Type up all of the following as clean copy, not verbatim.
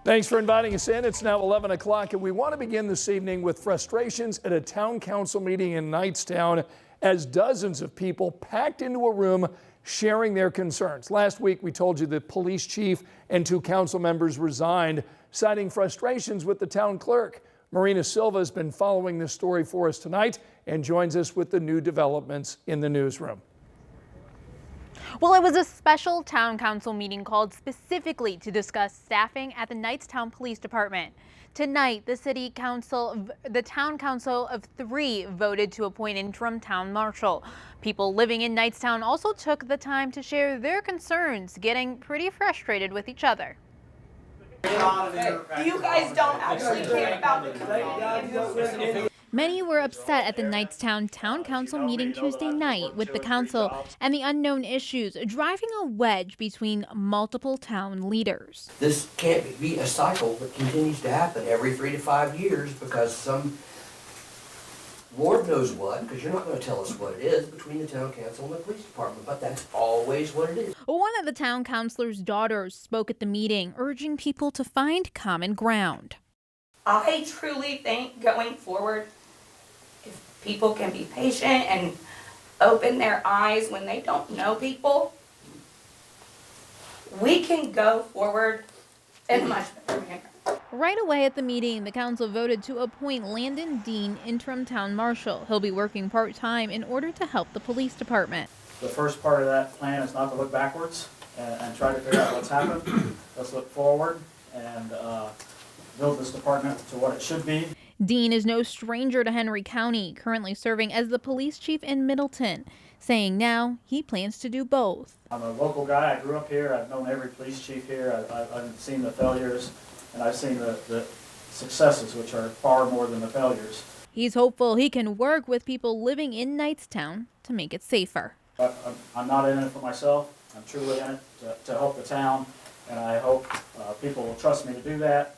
Thanks for inviting us in. It's now 11 o'clock, and we want to begin this evening with frustrations at a town council meeting in Knightstown as dozens of people packed into a room sharing their concerns. Last week, we told you the police chief and 2 council members resigned, citing frustrations with the town clerk. Marina Silva has been following this story for us tonight and joins us with the new developments in the newsroom. Well, it was a special town council meeting called specifically to discuss staffing at the Knightstown Police Department. Tonight, the town council of 3 voted to appoint interim town marshal. People living in Knightstown also took the time to share their concerns, getting pretty frustrated with each other. You guys don't actually care about the community. Many were upset at the Knightstown Town Council meeting Tuesday night, with the council and the unknown issues driving a wedge between multiple town leaders. This can't be a cycle that continues to happen every 3 to 5 years because some Lord knows what, because you're not going to tell us what it is, between the town council and the police department, but that's always what it is. One of the town councilor's daughters spoke at the meeting, urging people to find common ground. I truly think going forward, if people can be patient and open their eyes when they don't know people, we can go forward in a much better manner. Right away at the meeting, the council voted to appoint Landon Dean interim town marshal. He'll be working part-time in order to help the police department. The first part of that plan is not to look backwards and try to figure out what's happened. Let's look forward and build this department to what it should be. Dean is no stranger to Henry County, currently serving as the police chief in Middleton, saying now he plans to do both. I'm a local guy. I grew up here. I've known every police chief here. I've seen the failures and I've seen the successes, which are far more than the failures. He's hopeful he can work with people living in Knightstown to make it safer. I'm not in it for myself. I'm truly in it to help the town, and I hope people will trust me to do that.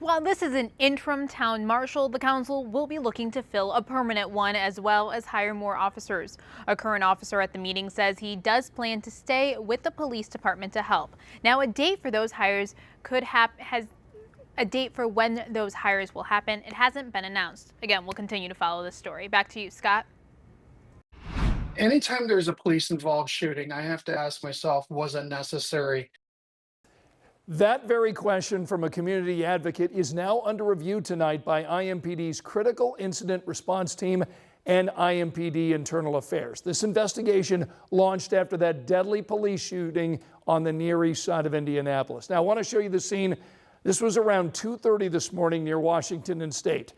While this is an interim town marshal, the council will be looking to fill a permanent one as well as hire more officers. A current officer at the meeting says he does plan to stay with the police department to help. Now, a date for those hires a date for when those hires will happen. It hasn't been announced. Again, we'll continue to follow this story. Back to you, Scott. Anytime there's a police involved shooting, I have to ask myself, was it necessary? That very question from a community advocate is now under review tonight by IMPD's Critical Incident Response Team and IMPD Internal Affairs. This investigation launched after that deadly police shooting on the Near East Side of Indianapolis. Now, I want to show you the scene. This was around 2:30 this morning near Washington and State.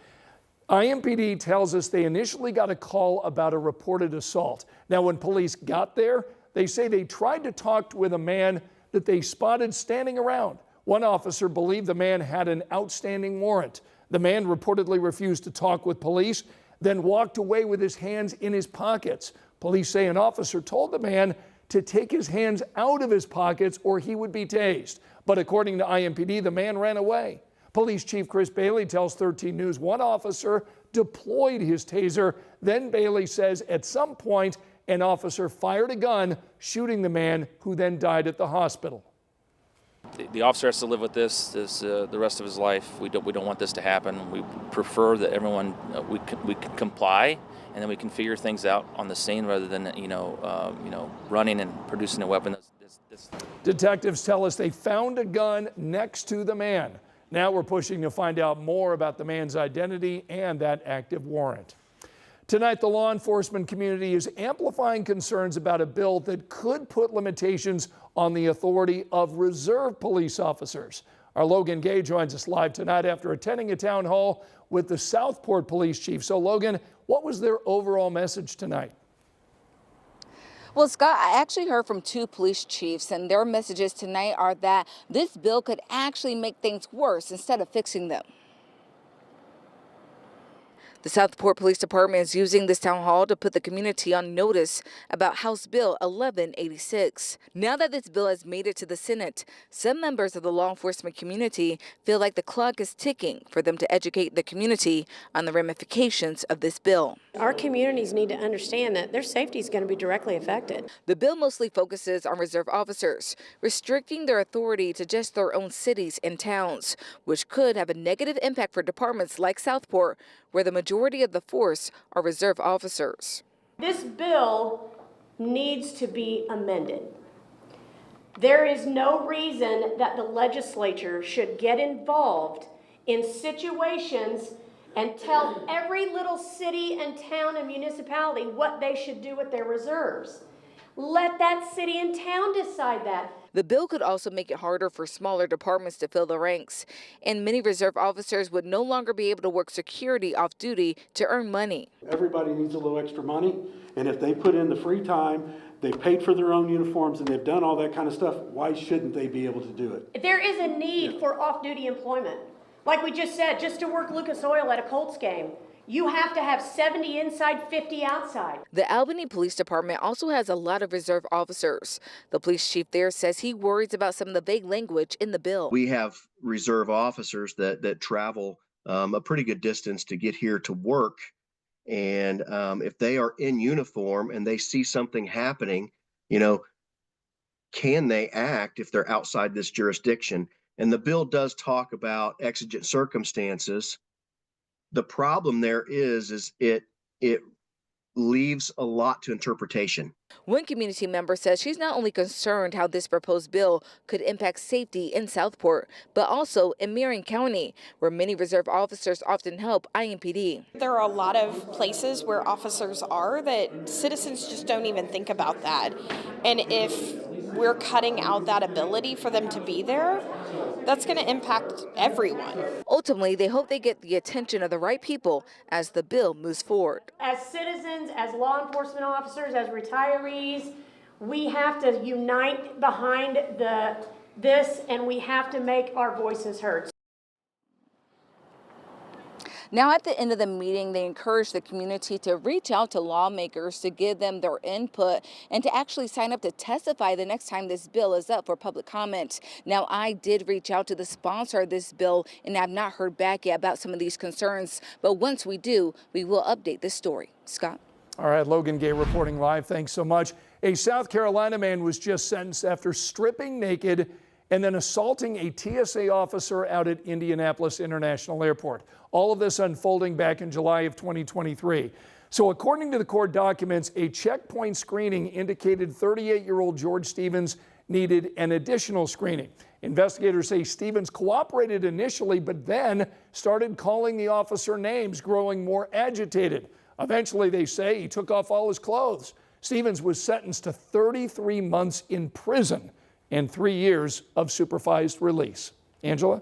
IMPD tells us they initially got a call about a reported assault. Now, when police got there, they say they tried to talk with a man that they spotted standing around. One officer believed the man had an outstanding warrant. The man reportedly refused to talk with police, then walked away with his hands in his pockets. Police say an officer told the man to take his hands out of his pockets or he would be tased. But according to IMPD, the man ran away. Police Chief Chris Bailey tells 13 News one officer deployed his taser. Then Bailey says at some point, an officer fired a gun, shooting the man who then died at the hospital. The officer has to live with this the rest of his life. We don't want this to happen. We prefer that everyone we can comply, and then we can figure things out on the scene rather than running and producing a weapon. Detectives tell us they found a gun next to the man. Now we're pushing to find out more about the man's identity and that active warrant. Tonight, the law enforcement community is amplifying concerns about a bill that could put limitations on the authority of reserve police officers. Our Logan Gay joins us live tonight after attending a town hall with the Southport Police Chief. So, Logan, what was their overall message tonight? Well, Scott, I actually heard from 2 police chiefs, and their messages tonight are that this bill could actually make things worse instead of fixing them. The Southport Police Department is using this town hall to put the community on notice about House Bill 1186. Now that this bill has made it to the Senate, some members of the law enforcement community feel like the clock is ticking for them to educate the community on the ramifications of this bill. Our communities need to understand that their safety is going to be directly affected. The bill mostly focuses on reserve officers, restricting their authority to just their own cities and towns, which could have a negative impact for departments like Southport, where the majority of the force are reserve officers. This bill needs to be amended. There is no reason that the legislature should get involved in situations and tell every little city and town and municipality what they should do with their reserves. Let that city and town decide that. The bill could also make it harder for smaller departments to fill the ranks, and many reserve officers would no longer be able to work security off duty to earn money. Everybody needs a little extra money, and if they put in the free time, they paid for their own uniforms, and they've done all that kind of stuff, why shouldn't they be able to do it? There is a need for off-duty employment. Like we just said, just to work Lucas Oil at a Colts game, you have to have 70 inside, 50 outside. The Albany Police Department also has a lot of reserve officers. The police chief there says he worries about some of the vague language in the bill. We have reserve officers that travel a pretty good distance to get here to work. And if they are in uniform and they see something happening, can they act if they're outside this jurisdiction? And the bill does talk about exigent circumstances. The problem there is it leaves a lot to interpretation. One community member says she's not only concerned how this proposed bill could impact safety in Southport, but also in Marion County, where many reserve officers often help IMPD. There are a lot of places where officers are that citizens just don't even think about that. And if we're cutting out that ability for them to be there, that's going to impact everyone. Ultimately, they hope they get the attention of the right people as the bill moves forward. As citizens, as law enforcement officers, as retirees, we have to unite behind this, and we have to make our voices heard. Now, at the end of the meeting, they encouraged the community to reach out to lawmakers to give them their input and to actually sign up to testify the next time this bill is up for public comment. Now, I did reach out to the sponsor of this bill and have not heard back yet about some of these concerns. But once we do, we will update this story. Scott. All right, Logan Gay reporting live. Thanks so much. A South Carolina man was just sentenced after stripping naked and then assaulting a TSA officer out at Indianapolis International Airport. All of this unfolding back in July of 2023. So according to the court documents, a checkpoint screening indicated 38-year-old George Stevens needed an additional screening. Investigators say Stevens cooperated initially, but then started calling the officer names, growing more agitated. Eventually, they say, he took off all his clothes. Stevens was sentenced to 33 months in prison and 3 years of supervised release. Angela?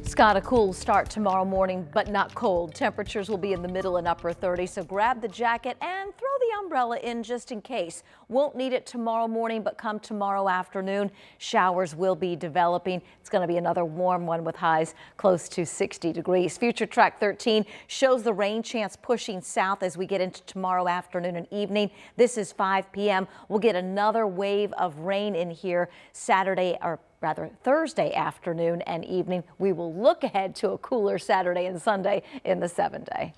Scott, a cool start tomorrow morning, but not cold. Temperatures will be in the middle and upper 30s, so grab the jacket and throw the umbrella in just in case. Won't need it tomorrow morning, but come tomorrow afternoon, showers will be developing. It's going to be another warm one with highs close to 60 degrees. Future Track 13 shows the rain chance pushing south as we get into tomorrow afternoon and evening. This is 5 p.m. We'll get another wave of rain in here Saturday, or rather Thursday afternoon and evening. We will look ahead to a cooler Saturday and Sunday in the 7-day.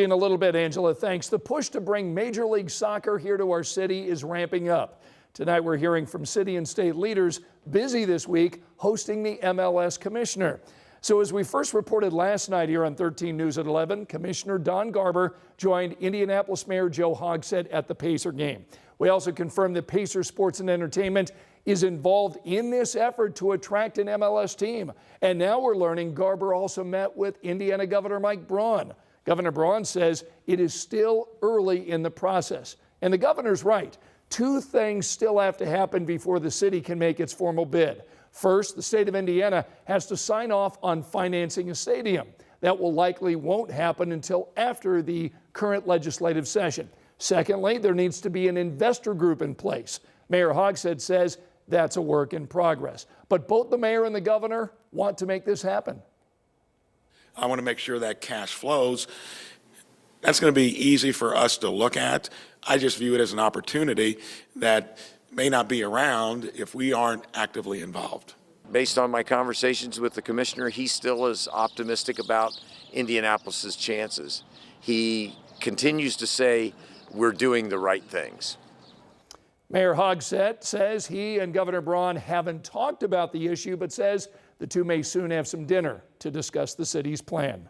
In a little bit, Angela, thanks. The push to bring Major League Soccer here to our city is ramping up. Tonight we're hearing from city and state leaders busy this week hosting the MLS commissioner. So as we first reported last night here on 13 News at 11, Commissioner Don Garber joined Indianapolis Mayor Joe Hogsett at the Pacer game. We also confirmed that Pacer Sports and Entertainment is involved in this effort to attract an MLS team. And now we're learning Garber also met with Indiana Governor Mike Braun. Governor Braun says it is still early in the process. And the governor's right. 2 things still have to happen before the city can make its formal bid. First, the state of Indiana has to sign off on financing a stadium. That will likely won't happen until after the current legislative session. Secondly, there needs to be an investor group in place. Mayor Hogsett says that's a work in progress. But both the mayor and the governor want to make this happen. I want to make sure that cash flows. That's going to be easy for us to look at. I just view it as an opportunity that may not be around if we aren't actively involved. Based on my conversations with the commissioner, he still is optimistic about Indianapolis's chances. He continues to say we're doing the right things. Mayor Hogsett says he and Governor Braun haven't talked about the issue, but says the two may soon have some dinner to discuss the city's plan.